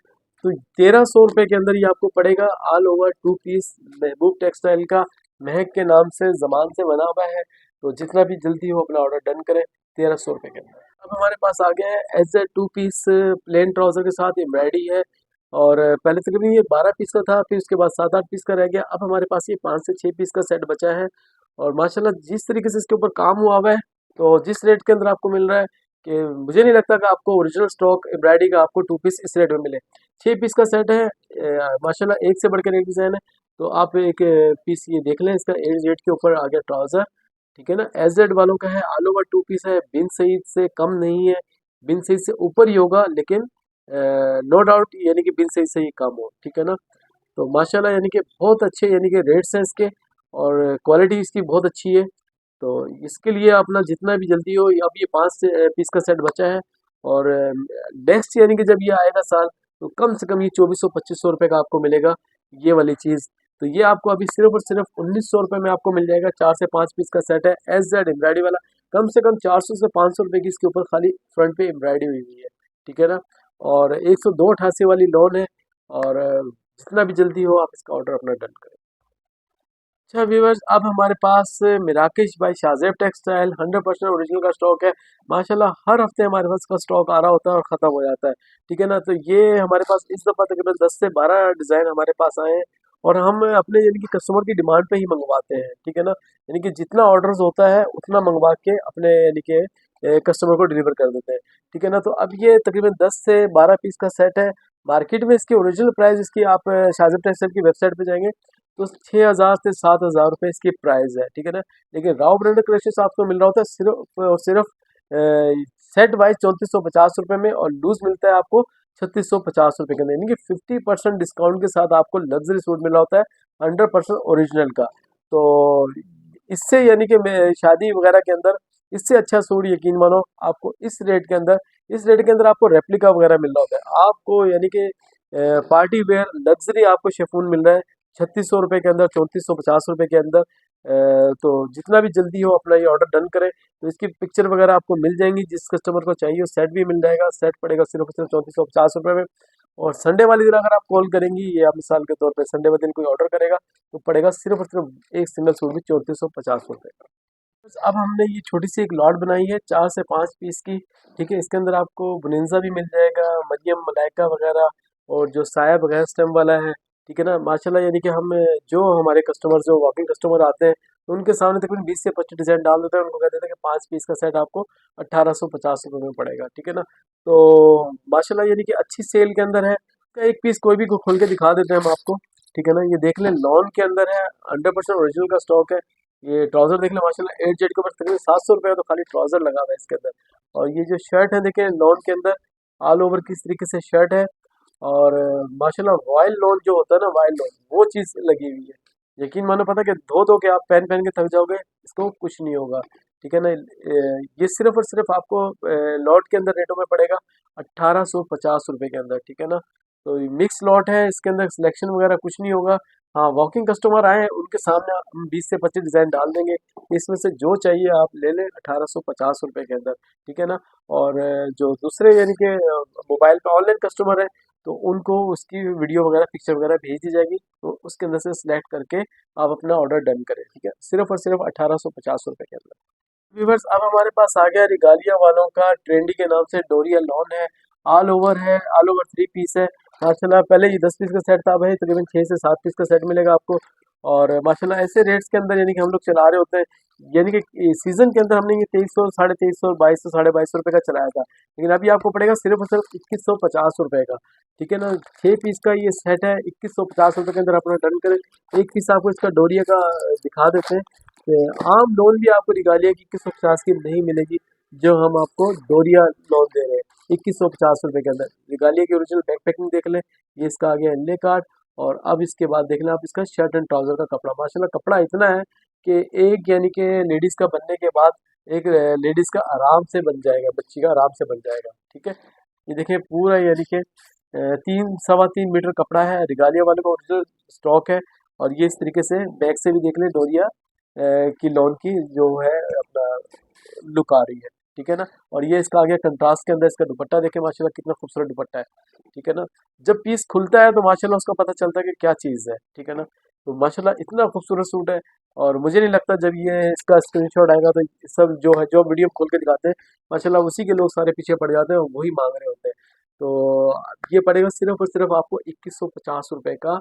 तो 1300 रुपये के अंदर ये आपको पड़ेगा ऑल ओवर 2 पीस महबूब टेक्सटाइल का, महक के नाम से ज़मान से बना हुआ है। तो जितना भी जल्दी हो अपना ऑर्डर डन करें 1300 रुपये के अंदर। अब हमारे पास आ गया है as a 2 piece plain trouser के साथ एम्ब्रॉयडरी है, और पहले तकरीबन ये 12 पीस का था, फिर उसके बाद 7-8 पीस का रह गया। अब हमारे पास ये 5 से 6 पीस का सेट बचा है, और माशाल्लाह जिस तरीके से इसके ऊपर काम हुआ हुआ है, तो जिस रेट के अंदर आपको मिल रहा है कि मुझे नहीं लगता कि आपको ओरिजिनल स्टॉक एम्ब्रॉयडरी का आपको 2 पीस इस रेट में मिले। 6 पीस का सेट है, माशाल्लाह एक से बढ़कर एक डिज़ाइन है। तो आप एक पीस ये देख लें, इसका एज जेड के ऊपर आ गया ट्राउज़र, ठीक है ना। एज जेड वालों का है, ऑल ओवर 2 पीस है, बिन सईद से कम नहीं है, बिन सईद से ऊपर ही होगा, लेकिन नो डाउट यानी कि बिन सईद से ही कम हो, ठीक है ना। तो माशाल्लाह यानी कि बहुत अच्छे यानी कि रेट्स हैं इसके, और क्वालिटी इसकी बहुत अच्छी है। तो इसके लिए अपना जितना भी जल्दी हो, अब ये 5 से पीस का सेट बचा है, और नेक्स्ट यानी कि जब ये आएगा साल तो कम से कम ये 2400-2500 रुपये का आपको मिलेगा ये वाली चीज़। तो ये आपको अभी सिर्फ और सिर्फ 1900 रुपये में आपको मिल जाएगा। 4 से 5 पीस का सेट है, एस जेड एम्ब्रॉयडरी वाला। कम से कम 400 से 500 रुपये की इसके ऊपर खाली फ्रंट पे एम्ब्रॉयडरी हुई हुई है, ठीक है ना। और 10288 वाली लोन है, और जितना भी जल्दी हो आप इसका ऑर्डर अपना डन करें। अच्छा व्यूवर्स, अब हमारे पास मिराकिश बाई शाज़ेब टेक्सटाइल 100% ओरिजिनल का स्टॉक है। माशाल्लाह हर हफ्ते हमारे पास का स्टॉक आ रहा होता है और ख़त्म हो जाता है, ठीक है ना। तो ये हमारे पास इस दफ़ा तकरीबन 10 से 12 डिज़ाइन हमारे पास आए हैं, और हम अपने यानी कि कस्टमर की डिमांड पे ही मंगवाते हैं, ठीक है ना। यानी कि जितना ऑर्डर्स होता है उतना मंगवा के अपने यानी कि कस्टमर को डिलीवर कर देते हैं, ठीक है ना। तो अब ये तकरीबन 10 से 12 पीस का सेट है, मार्केट में इसकी ओरिजिनल प्राइस इसकी आप शाहज़ब टेक्सटाइल की वेबसाइट पे जाएंगे तो 6,000 से 7,000 रुपये इसकी प्राइस है, ठीक है ना। लेकिन राव ब्रांडेड कलेक्शन आपको मिल रहा होता है सिर्फ और सिर्फ सेट वाइज 3450 रुपये में, और लूज मिलता है आपको 3650 रुपये के अंदर, यानी कि 50% डिस्काउंट के साथ आपको लग्जरी सूट मिल रहा होता है 100% ओरिजिनल का। तो इससे यानी कि शादी वगैरह के अंदर इससे अच्छा सूट यकीन मानो आपको इस रेट के अंदर आपको रेप्लिका वगैरह मिल रहा होता है आपको, यानी कि पार्टी वेयर लग्जरी आपको शेफून मिल रहा है 3600 रुपये के अंदर, 3450 रुपये के अंदर। तो जितना भी जल्दी हो अपना ये ऑर्डर डन करें, तो इसकी पिक्चर वगैरह आपको मिल जाएंगी, जिस कस्टमर को चाहिए सेट भी मिल जाएगा। सेट पड़ेगा सिर्फ और सिर्फ 3450 रुपये में। और संडे वाले दिन अगर आप कॉल करेंगी, या मिसाल के तौर पे संडे वाले दिन कोई ऑर्डर करेगा, तो पड़ेगा सिर्फ और सिर्फ एक सिंगल सूट भी 3450 रुपये। बस अब हमने ये छोटी सी एक लॉट बनाई है 4 से 5 पीस की, ठीक है। इसके अंदर आपको बुनिंजा भी मिल जाएगा, मरियम मलाइका वगैरह, और जो साया वगैरह स्टेम वाला है, ठीक है ना माशाल्लाह। यानी कि हम जो हमारे कस्टमर जो वॉकिंग कस्टमर आते हैं, तो उनके सामने तकरीबन 20 से 25 डिज़ाइन डाल देते हैं, उनको कह देते हैं कि 5 पीस का सेट आपको 1850 रुपये में पड़ेगा, ठीक है ना। तो माशाल्लाह यानी कि अच्छी सेल के अंदर है। तो एक पीस कोई भी को खोल के दिखा देते हैं हम आपको, ठीक है ना। ये देख लें, लॉन के अंदर है, 100% ओरिजिनल का स्टॉक है। ये ट्राउजर देख लें माशाल्लाह 8 जेड के ऊपर तकरीबन 700 रुपये का तो खाली ट्राउजर लगा हुआ है इसके अंदर। और ये जो शर्ट है देखें, लॉन के अंदर ऑल ओवर किस तरीके से शर्ट है। और माशाल्लाह वाइल्ड लॉन जो होता है ना, वाइल्ड लॉन वो चीज़ लगी हुई है, यकीन मानो पता है कि धो धो के आप पहन पहन के थक जाओगे, इसको कुछ नहीं होगा, ठीक है ना। ये सिर्फ और सिर्फ आपको लॉट के अंदर रेटों में पड़ेगा 1850 रुपये के अंदर, ठीक है ना। तो मिक्स लॉट है, इसके अंदर सिलेक्शन वगैरह कुछ नहीं होगा। हाँ, वॉकिंग कस्टमर आए उनके सामने हम 20 से 25 डिज़ाइन डाल देंगे, इसमें से जो चाहिए आप ले लें 1850 रुपये के अंदर, ठीक है ना। और जो दूसरे यानी कि मोबाइल पे ऑनलाइन कस्टमर है, तो उनको उसकी वीडियो वगैरह पिक्चर वगैरह भेज दी जाएगी, तो उसके अंदर से सिलेक्ट करके आप अपना ऑर्डर डन करें, ठीक है, सिर्फ और सिर्फ 1850 रुपये के अंदर। व्यूवर्स, अब हमारे पास आ गया रिगालिया वालों का ट्रेंडी के नाम से डोरिया लॉन है, ऑल ओवर 3 पीस है माशाल्लाह। पहले ये 10 पीस का सेट था, भाई तकरीबन 6 से 7 पीस का सेट मिलेगा आपको। और माशाल्लाह ऐसे रेट्स के अंदर यानी कि हम लोग चला रहे होते हैं, यानी कि सीजन के अंदर हमने ये 2300, 2350, 2200, 2250 रुपये का चलाया था, लेकिन अभी आपको पड़ेगा सिर्फ और सिर्फ 2150 रुपये का, ठीक है ना। 6 पीस का ये सेट है, 2150 रुपये के अंदर अपना डन करें। एक पीस आपको इसका डोरिया का दिखा देते हैं। आम लोन भी आपको रिगालिया की 2150 की नहीं मिलेगी, जो हम आपको डोरिया लोन दे रहे हैं 2150 रुपये के अंदर। रिगालिया की ओरिजिनल बैक पैकिंग देख लें, ये इसका आ गया एनले कार्ड। और अब इसके बाद देख लें आप इसका शर्ट एंड ट्राउजर का कपड़ा, माशाल्लाह कपड़ा इतना है कि एक यानी कि लेडीज़ का बनने के बाद एक लेडीज़ का आराम से बन जाएगा, बच्ची का आराम से बन जाएगा, ठीक है। ये देखिए पूरा यानी कि 3 सवा 3 मीटर कपड़ा है, रिगालिया वाले का ओरिजिनल स्टॉक है। और ये इस तरीके से बैक से भी देख लें, डोरिया की लॉन की जो है अपना लुक आ रही है, ठीक है ना। और ये इसका आगे कंट्रास्ट के अंदर इसका दुपट्टा देखें माशाल्लाह कितना खूबसूरत दुपट्टा है, ठीक है ना। जब पीस खुलता है तो माशाल्लाह उसका पता चलता है कि क्या चीज़ है, ठीक है ना। तो माशाल्लाह इतना खूबसूरत सूट है। और मुझे नहीं लगता जब ये इसका स्क्रीनशॉट आएगा तो सब जो है जो वीडियो खोल के दिखाते हैं माशाल्लाह उसी के लोग सारे पीछे पड़ जाते हैं और वही मांग रहे होते हैं। तो ये पड़ेगा सिर्फ और सिर्फ आपको 2150 रुपये का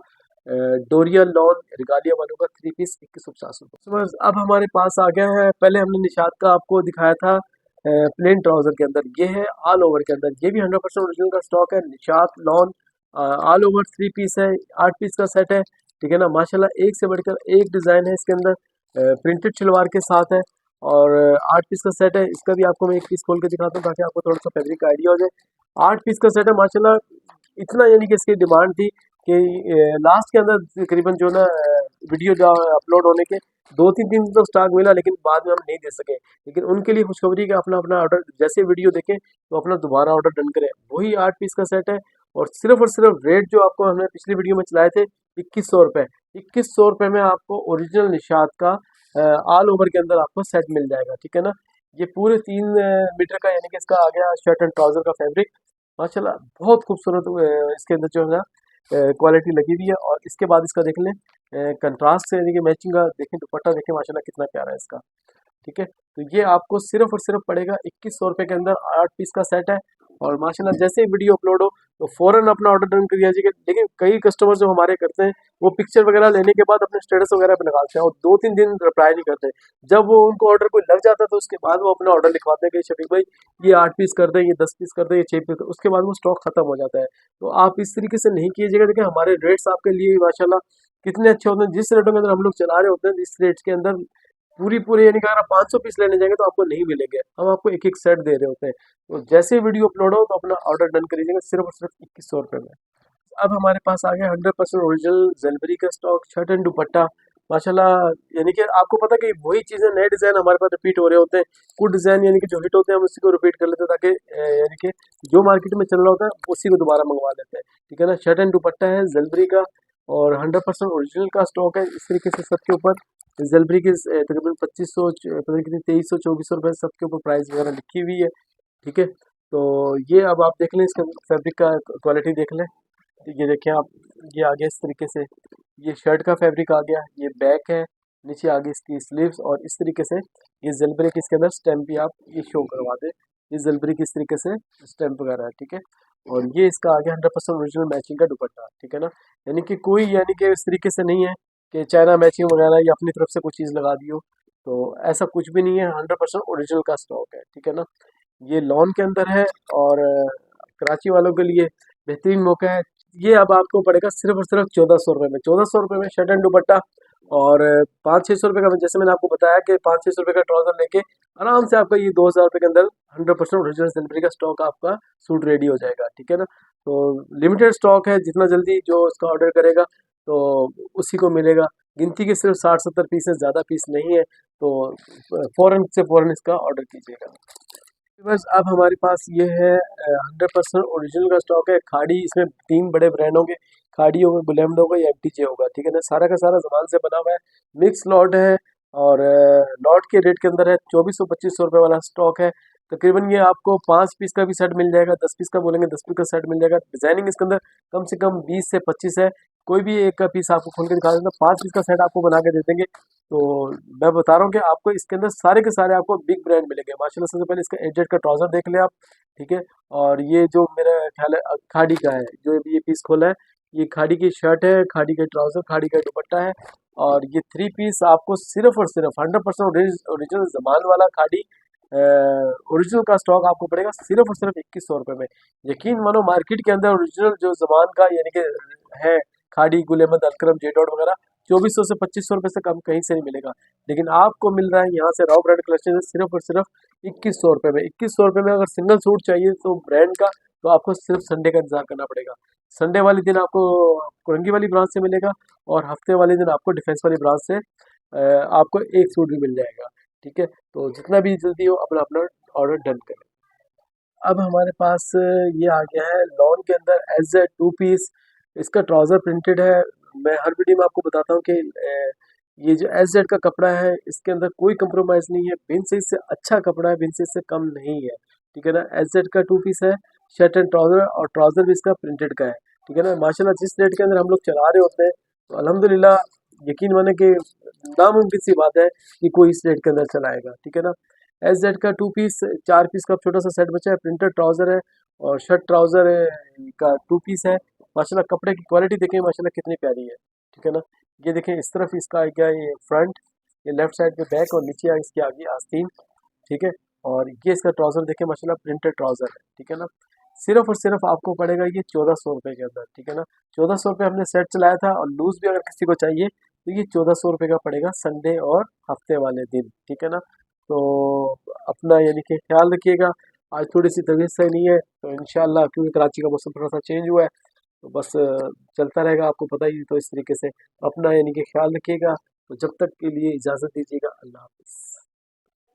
डोरिया लॉन रिगालिया वालों का 3 पीस 2150 रुपये। अब हमारे पास आ गया है, पहले हमने निशात का आपको दिखाया था प्लेन ट्राउजर के अंदर, ये है ऑल ओवर के अंदर, ये भी 100% ओरिजिनल का स्टॉक है। Nishat lawn all over 3 piece है, 8 पीस का सेट है, ठीक है ना। माशाल्लाह एक से बढ़कर एक डिज़ाइन है इसके अंदर, प्रिंटेड शलवार के साथ है। और 8 पीस का सेट है, इसका भी आपको मैं एक पीस खोल के दिखाता हूँ ताकि आपको थोड़ा सा फैब्रिक का आइडिया हो जाए। 8 पीस का सेट है माशाल्लाह, इतना यानी कि इसकी डिमांड थी कि लास्ट के अंदर तकरीबन जो ना वीडियो जो अपलोड होने के 2-3 दिन तो स्टॉक मिला, लेकिन बाद में हम नहीं दे सके। लेकिन उनके लिए खुशखबरी कि अपना अपना ऑर्डर जैसे वीडियो देखें तो अपना दोबारा ऑर्डर डन करें। वही 8 पीस का सेट है, और सिर्फ रेट जो आपको हमने पिछली वीडियो में चलाए थे 2100 रुपये, 2100 रुपये में आपको ओरिजिनल निशात का ऑल ओवर के अंदर आपको सेट मिल जाएगा, ठीक है ना। ये पूरे 3 मीटर का यानी कि इसका आ गया शर्ट एंड ट्राउजर का फैब्रिक, माशाल्लाह बहुत खूबसूरत इसके अंदर जो है ना क्वालिटी लगी हुई है। और इसके बाद इसका देख लें कंट्रास्ट से यानी कि मैचिंग का देखें, दुपट्टा देखें माशाल्लाह कितना प्यारा है इसका, ठीक है। तो ये आपको सिर्फ और सिर्फ पड़ेगा 2100 रुपये के अंदर, 8 पीस का सेट है। और माशाल्लाह जैसे ही वीडियो अपलोड हो तो फ़ौरन अपना ऑर्डर डन कर दिया जाएगा। लेकिन कई कस्टमर जो हमारे करते हैं वो पिक्चर वगैरह लेने के बाद अपने स्टेटस वगैरह पे लगाते हैं और 2-3 दिन रिप्लाई नहीं करते। जब वो उनको ऑर्डर कोई लग जाता है तो उसके बाद वो अपना ऑर्डर लिखवाते हैं कि शफीक भाई ये 8 पीस कर दें, ये 10 पीस कर दें, ये 6 पीस कर, उसके बाद वो स्टॉक खत्म हो जाता है। तो आप इस तरीके से नहीं कीजिएगा। देखिए हमारे रेट्स आपके लिए माशाल्लाह कितने अच्छे होते हैं। जिस रेटों के अंदर हम लोग चला रहे होते हैं, इस रेट्स के अंदर पूरी पूरी यानी कि अगर आप 500 पीस लेने जाएंगे तो आपको नहीं मिलेंगे, हम आपको एक एक सेट दे रहे होते हैं। तो जैसे ही वीडियो अपलोड हो तो अपना ऑर्डर डन करिएगा सिर्फ और सिर्फ 2100 रुपये में। अब हमारे पास आ गया 100% ओरिजिनल जलबरी का स्टॉक, शर्ट एंड दुपट्टा माशाल्लाह। यानी कि आपको पता कि वही चीज़ें नए डिज़ाइन हमारे पास रिपीट हो रहे होते हैं। कुछ डिज़ाइन यानी कि जो हिट होते हैं हम उसी को रिपीट कर लेते हैं ताकि यानी कि जो मार्केट में चल रहा होता है उसी को दोबारा मंगवा लेते हैं। ठीक है ना। शर्ट एंड दुपट्टा है जलबरी का और 100% ओरिजिनल का स्टॉक है। इस तरीके से सबके ऊपर जलबरी की तकरीबन 2500 पता नहीं कितनी 2300-2400 रुपये सबके ऊपर प्राइस वगैरह लिखी हुई है। ठीक है। तो ये अब आप देख लें, इसका फैब्रिक का क्वालिटी देख लें। ये देखें आप, ये आगे इस तरीके से ये शर्ट का फैब्रिक आ गया, ये बैक है, नीचे आगे इसकी स्लीव्स और इस तरीके से ये जलबरी की इसके अंदर स्टैम्प भी आप ये शो करवा दें। ये जलबरी की इस तरीके से स्टैम्प वगैरह है। ठीक है। और ये इसका आ गया 100% ओरिजिनल मैचिंग का दुपट्टा। ठीक है ना। यानी कि कोई यानी कि इस तरीके से नहीं है कि चाइना मैचिंग वगैरह या अपनी तरफ से कोई चीज़ लगा दी हो, तो ऐसा कुछ भी नहीं है। 100% ओरिजिनल का स्टॉक है। ठीक है ना। ये लॉन के अंदर है और कराची वालों के लिए बेहतरीन मौका है। ये अब आपको पड़ेगा सिर्फ और सिर्फ 1400 रुपये में। 1400 रुपये में शर्ट एंड दुपट्टा और 500-600 रुपये का, जैसे मैंने आपको बताया कि 500-600 रुपये का ट्राउजर लेके आराम से आपका ये 2000 रुपये के अंदर 100% ओरिजिनल जलबरी का स्टॉक आपका सूट रेडी हो जाएगा। ठीक है ना। तो लिमिटेड स्टॉक है, जितना जल्दी जो उसका ऑर्डर करेगा तो उसी को मिलेगा। गिनती के सिर्फ 60-70 पीस है, ज़्यादा पीस नहीं है। तो फ़ौरन से फ़ौरन इसका ऑर्डर कीजिएगा। बस अब हमारे पास ये है 100% ओरिजिनल का स्टॉक है। खाड़ी, इसमें 3 बड़े ब्रांड होंगे, खाड़ी होगा, गुलेमड होगा या एमटीजे होगा। ठीक है ना। सारा का सारा जबान से बना हुआ है, मिक्स लॉट है और लॉट के रेट के अंदर है 2400-2500 रुपये वाला स्टॉक है। तकरीबन ये आपको 5 पीस का भी सेट मिल जाएगा, 10 पीस का बोलेंगे 10 पीस का सेट मिल जाएगा। डिजाइनिंग इसके अंदर कम से कम 20 से 25 है। कोई भी एक का पीस आपको खोल के दिखा देंगे, 5 पीस का सेट आपको बना के दे देंगे। तो मैं बता रहा हूँ कि आपको इसके अंदर सारे के सारे आपको बिग ब्रांड मिलेंगे माशाल्लाह। सबसे पहले इसका एजेड का ट्राउजर देख लें आप। ठीक है। और ये जो मेरा ख्याल है खाड़ी का है, जो अभी ये पीस खोला है, ये खाड़ी की शर्ट है, खाड़ी का ट्राउजर, खाड़ी का दुपट्टा है। और ये 3 पीस आपको सिर्फ और सिर्फ 100% ओरिजिनल जमान वाला खाड़ी ओरिजिनल का स्टॉक आपको पड़ेगा सिर्फ और सिर्फ 2100 रुपये में। यकीन मानो मार्केट के अंदर ओरिजिनल जो जमान का यानी कि है खाड़ी, गुल अहमद, अलकरम, जेडॉट वगैरह 2400 से 2500 रुपये से कम कहीं से नहीं मिलेगा। लेकिन आपको मिल रहा है यहाँ से रॉ ब्रांड कलेक्शन से सिर्फ और सिर्फ 2100 रुपये में। 2100 रुपये में अगर सिंगल सूट चाहिए तो ब्रांड का, तो आपको सिर्फ संडे का इंतजार करना पड़ेगा। संडे वाले दिन आपको कुरंगी वाली ब्रांच से मिलेगा और हफ्ते वाले दिन आपको डिफेंस वाली ब्रांच से आपको एक सूट भी मिल जाएगा। ठीक है। तो जितना भी जल्दी हो अपना अपना ऑर्डर डन करें। अब हमारे पास ये आ गया है लॉन के अंदर एज ए 2 पीस। इसका ट्राउज़र प्रिंटेड है। मैं हर वीडियो में आपको बताता हूँ कि ये जो एस जेड का कपड़ा है इसके अंदर कोई कंप्रोमाइज़ नहीं है। बिन साइज से अच्छा कपड़ा है, बिन साइज से कम नहीं है। ठीक है ना। एस जेड का 2 पीस है, शर्ट एंड ट्राउज़र, और ट्राउज़र भी इसका प्रिंटेड का है। ठीक है ना। माशाल्लाह जिस रेट के अंदर हम लोग चला रहे होते हैं तो अल्हम्दुलिल्लाह यकीन माने कि नामुमकिन सी बात है कि कोई इस रेट के अंदर चलाएगा। ठीक है ना। एस जेड का 2 पीस, 4 पीस का छोटा सा सेट बचा है, प्रिंटेड ट्राउज़र है और शर्ट ट्राउज़र का 2 पीस है। माशाल्लाह कपड़े की क्वालिटी देखें माशाल्लाह कितनी प्यारी है। ठीक है ना। ये देखें इस तरफ इसका आ गया ये फ्रंट, ये लेफ्ट साइड पे बैक और नीचे इसकी आ गई आस्तीन। ठीक है। और ये इसका ट्राउज़र देखें माशाल्लाह प्रिंटेड ट्राउज़र है। ठीक है ना। सिर्फ और सिर्फ आपको पड़ेगा ये 1400 रुपये के अंदर। ठीक है ना। 1400 रुपये हमने सेट चलाया था और लूज़ भी अगर किसी को चाहिए तो ये 1400 रुपये का पड़ेगा संडे और हफ्ते वाले दिन। ठीक है ना। तो अपना यानी कि ख्याल रखिएगा। आज थोड़ी सी तबीयत सही नहीं है तो इंशाल्लाह, क्योंकि कराची का मौसम थोड़ा सा चेंज हुआ है, तो बस चलता रहेगा, आपको पता ही है। तो इस तरीके से अपना यानी कि ख्याल रखिएगा। तो जब तक के लिए इजाज़त दीजिएगा। अल्लाह हाफ़िज़।